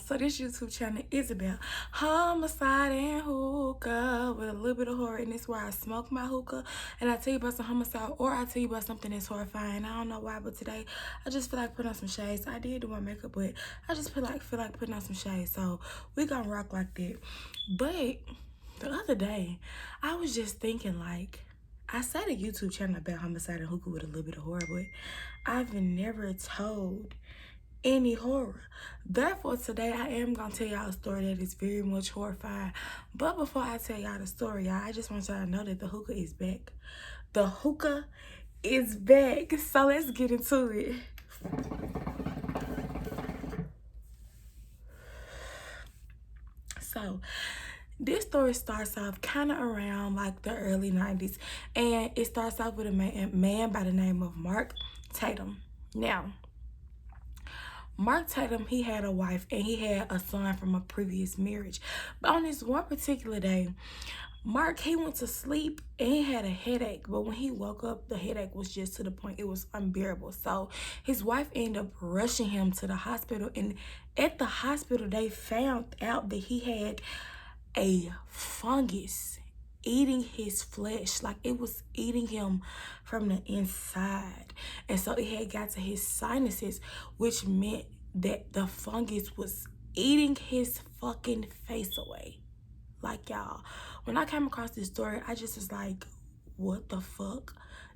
So this YouTube channel is about homicide and hookah with a little bit of horror, and it's where I smoke my hookah and I tell you about some homicide, or I tell you about something that's horrifying. I don't know why, but today I just feel like putting on some shades. I did do my makeup, but I just feel like putting on some shades. So we gonna rock like that. But the other day I was just thinking, like, I said a YouTube channel about homicide and hookah with a little bit of horror, but I've never told any horror. Therefore, today I am gonna tell y'all a story that is very much horrifying. But before I tell y'all the story, y'all, I just want y'all to know that the hookah is back. The hookah is back. So let's get into it. So this story starts off kind of around like the early 90s, and it starts off with a man by the name of Mark Tatum. Now, Mark Tatum, he had a wife and he had a son from a previous marriage. But on this one particular day, Mark, he went to sleep and he had a headache. But when he woke up, the headache was just to the point it was unbearable. So his wife ended up rushing him to the hospital. And at the hospital, they found out that he had a fungus eating his flesh. Like, it was eating him from the inside, and so it had got to his sinuses, which meant that the fungus was eating his fucking face away. Like, y'all, when I came across this story, I just was like, what the fuck?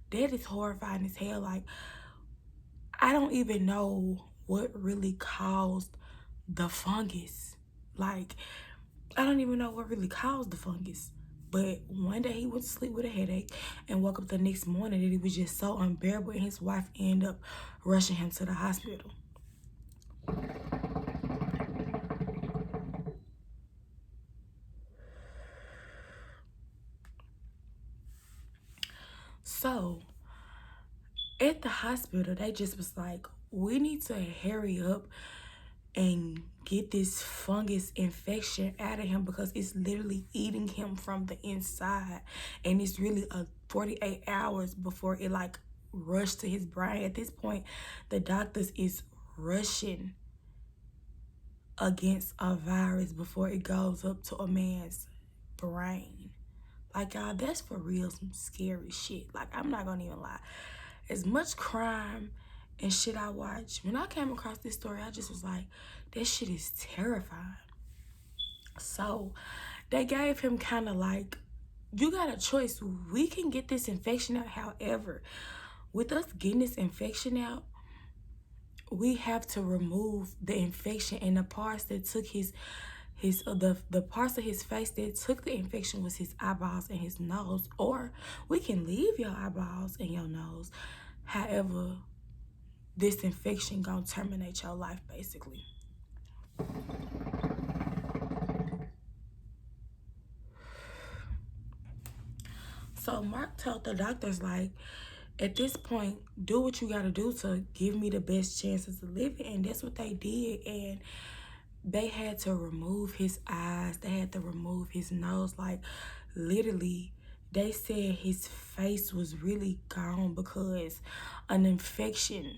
That is horrifying as hell. Like, I don't even know what really caused the fungus. Like, I don't even know what really caused the fungus. But one day he went to sleep with a headache and woke up the next morning that it was just so unbearable, and his wife ended up rushing him to the hospital. So at the hospital, they just was like, we need to hurry up and get this fungus infection out of him, because it's literally eating him from the inside, and it's really a 48 hours before it like rushed to his brain. At this point, the doctors is rushing against a virus before it goes up to a man's brain. Like, y'all, that's for real some scary shit. Like, I'm not gonna even lie. As much crime and shit I watch, when I came across this story, I just was like, that shit is terrifying. So they gave him kind of like, you got a choice. We can get this infection out. However, with us getting this infection out, we have to remove the infection, and the parts that took the parts of his face that took the infection was his eyeballs and his nose. Or we can leave your eyeballs and your nose. However, this infection gonna terminate your life, basically. So Mark told the doctors, like, at this point, do what you gotta do to give me the best chances of living. And that's what they did. And they had to remove his eyes. They had to remove his nose. Like, literally, they said his face was really gone because an infection,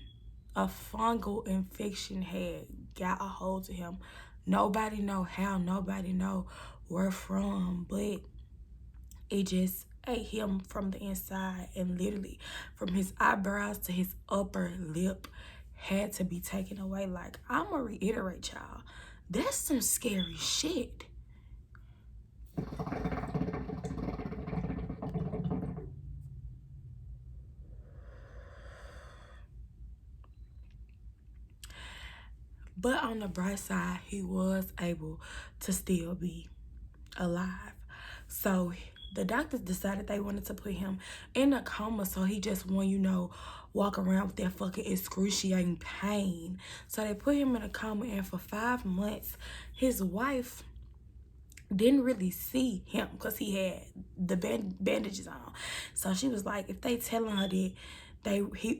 a fungal infection, had got a hold of him. Nobody know how, nobody know where from, but it just ate him from the inside, and literally from his eyebrows to his upper lip had to be taken away. Like, I'm gonna reiterate, y'all, that's some scary shit. But on the bright side, he was able to still be alive. So the doctors decided they wanted to put him in a coma, so he just won't, you know, walk around with that fucking excruciating pain. So they put him in a coma, and for 5 months, his wife didn't really see him because he had the bandages on. So she was like, if they telling her that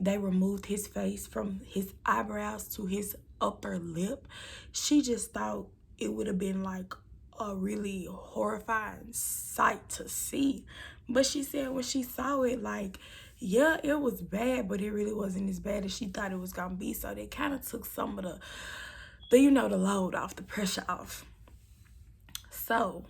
they removed his face from his eyebrows to his upper lip, she just thought it would have been like a really horrifying sight to see. But she said when she saw it, like, yeah, it was bad, but it really wasn't as bad as she thought it was gonna be. So they kind of took some of the load off, the pressure off. So,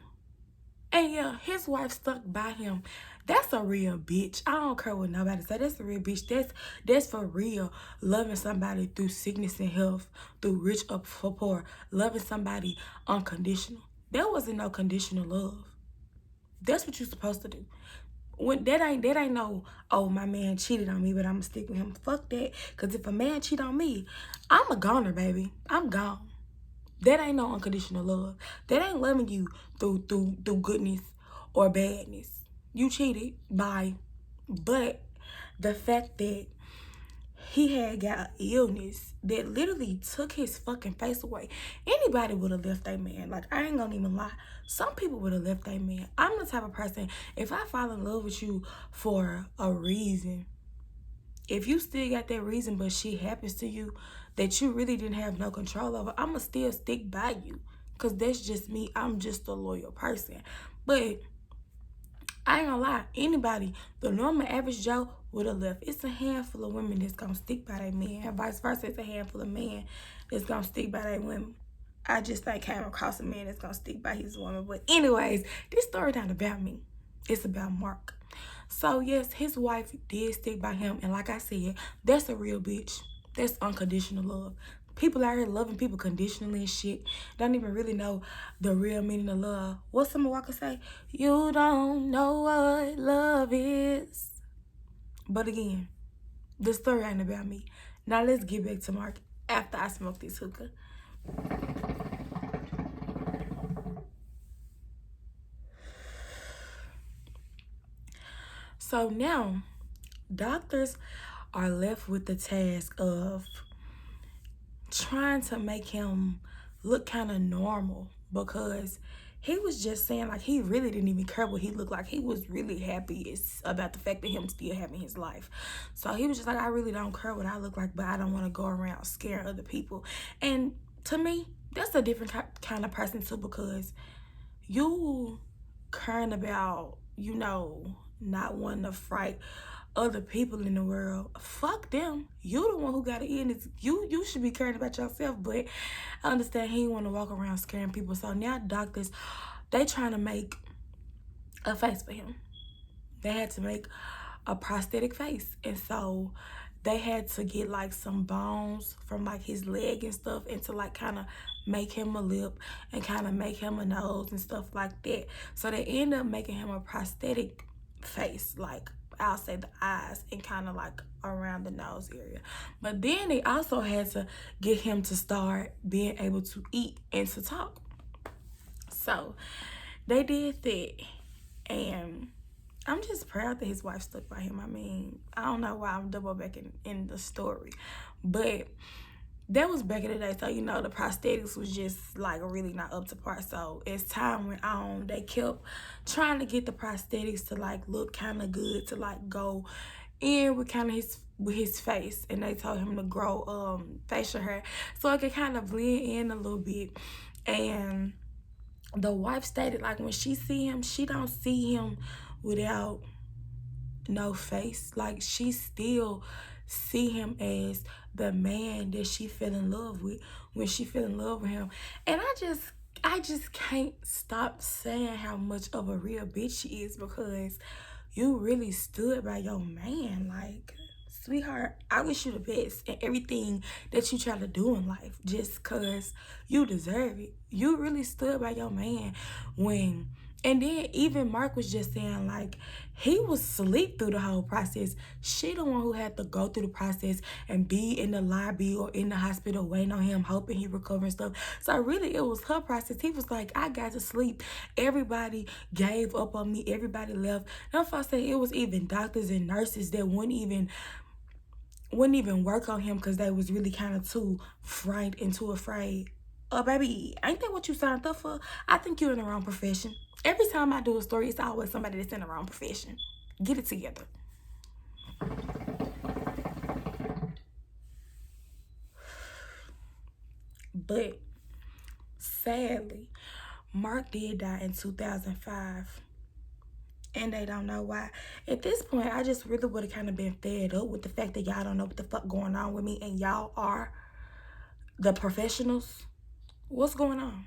and yeah, his wife stuck by him. That's a real bitch. I don't care what nobody say. That's a real bitch. That's for real. Loving somebody through sickness and health, through rich up for poor. Loving somebody unconditional. There wasn't no conditional love. That's what you're supposed to do. When that ain't no, oh, my man cheated on me, but I'ma stick with him. Fuck that. Cause if a man cheat on me, I'm a goner, baby. I'm gone. That ain't no unconditional love. That ain't loving you through goodness or badness. You cheated, bye. But the fact that he had got an illness that literally took his fucking face away. Anybody would have left that man. Like, I ain't gonna even lie. Some people would have left that man. I'm the type of person, if I fall in love with you for a reason, if you still got that reason but shit happens to you that you really didn't have no control over, I'ma still stick by you. Cause that's just me. I'm just a loyal person. But I ain't gonna lie, anybody, the normal average Joe would have left. It's a handful of women that's gonna stick by their man, and vice versa. It's a handful of men that's gonna stick by their women. I just ain't came across a man that's gonna stick by his woman. But anyways, this story not about me. It's about Mark. So yes, his wife did stick by him, and like I said, that's a real bitch. That's unconditional love. People out here loving people conditionally and shit. Don't even really know the real meaning of love. What Summer Walker say? You don't know what love is. But again, the story ain't about me. Now let's get back to Mark after I smoke this hookah. So now, doctors are left with the task of trying to make him look kind of normal, because he was just saying like he really didn't even care what he looked like. He was really happy about the fact that him still having his life. So he was just like, I really don't care what I look like, but I don't want to go around scaring other people. And to me, that's a different kind of person too, because you caring about, not wanting to fright other people in the world. Fuck them. You the one who got to end this. You should be caring about yourself. But I understand he didn't want to walk around scaring people. So now doctors, they trying to make a face for him. They had to make a prosthetic face. And so they had to get like some bones from like his leg and stuff, and to like kind of make him a lip and kind of make him a nose and stuff like that. So they end up making him a prosthetic face, like I'll say the eyes and kind of like around the nose area. But then they also had to get him to start being able to eat and to talk. So they did that, and I'm just proud that his wife stuck by him. I mean, I don't know why I'm double back in the story, but that was back in the day. So, the prosthetics was just like really not up to par. So as time went on, they kept trying to get the prosthetics to like look kind of good, to like go in with kind of his face. And they told him to grow facial hair so it could kind of blend in a little bit. And the wife stated like when she see him, she don't see him without no face. Like she still see him as the man that she fell in love with when she fell in love with him. And I just can't stop saying how much of a real bitch she is, because you really stood by your man. Like, sweetheart, I wish you the best in everything that you try to do in life, just because you deserve it. You really stood by your man when... And then even Mark was just saying like he was asleep through the whole process. She the one who had to go through the process and be in the lobby or in the hospital waiting on him, hoping he recover and stuff. So really it was her process. He was like, I got to sleep. Everybody gave up on me. Everybody left. And if I say it was even doctors and nurses that wouldn't even work on him because they was really kind of too frightened and too afraid. Oh, baby, ain't that what you signed up for? I think you're in the wrong profession. Every time I do a story, it's always somebody that's in the wrong profession. Get it together. But sadly, Mark did die in 2005. And they don't know why. At this point, I just really would have kind of been fed up with the fact that y'all don't know what the fuck going on with me, and y'all are the professionals, what's going on?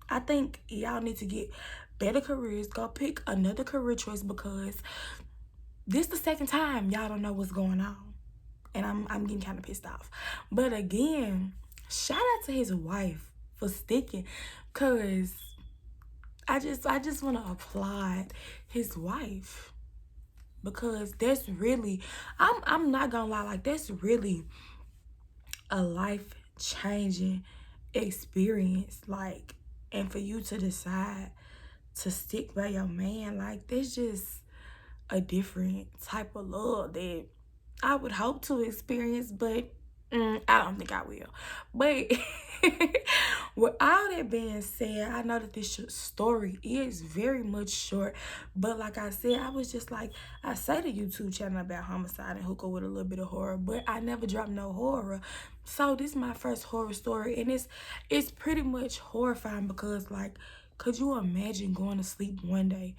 I think y'all need to get better careers. Go pick another career choice, because this the second time y'all don't know what's going on. And I'm getting kind of pissed off. But again, shout out to his wife for sticking, cause I just want to applaud his wife, because that's really, I'm not gonna lie, like that's really a life changing experience. Like, and for you to decide to stick by your man, like that's just a different type of love that I would hope to experience, but I don't think I will. But with all that being said, I know that this story is very much short, but like I said, I was just like, I say the YouTube channel about homicide and hookah with a little bit of horror, but I never dropped no horror. So this is my first horror story, and it's pretty much horrifying, because like, could you imagine going to sleep one day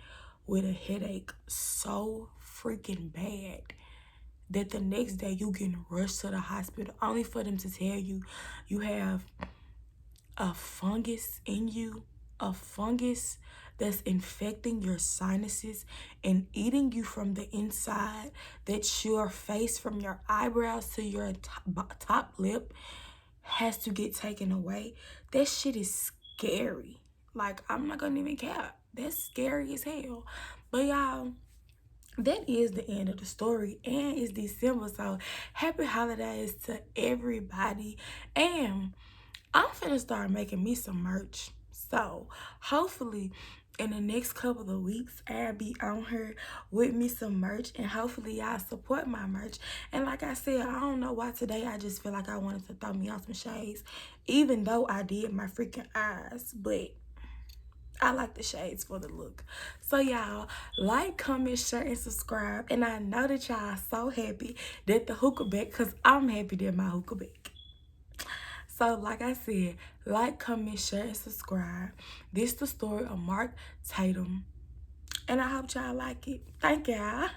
with a headache so freaking bad that the next day you getting rushed to the hospital only for them to tell you you have a fungus in you, a fungus that's infecting your sinuses and eating you from the inside, that your face from your eyebrows to your top lip has to get taken away. That shit is scary. Like, I'm not gonna even cap. That's scary as hell. But y'all, that is the end of the story, and it's December, so happy holidays to everybody. And I'm finna start making me some merch, so hopefully in the next couple of weeks I'll be on here with me some merch, and hopefully y'all support my merch. And like I said, I don't know why today I just feel like I wanted to throw me on some shades, even though I did my freaking eyes, but I like the shades for the look. So y'all, like, comment, share, and subscribe. And I know that y'all are so happy that the hookah back, because I'm happy that my hookah back. So like I said, like, comment, share, and subscribe. This the story of Mark Tatum, and I hope y'all like it. Thank y'all.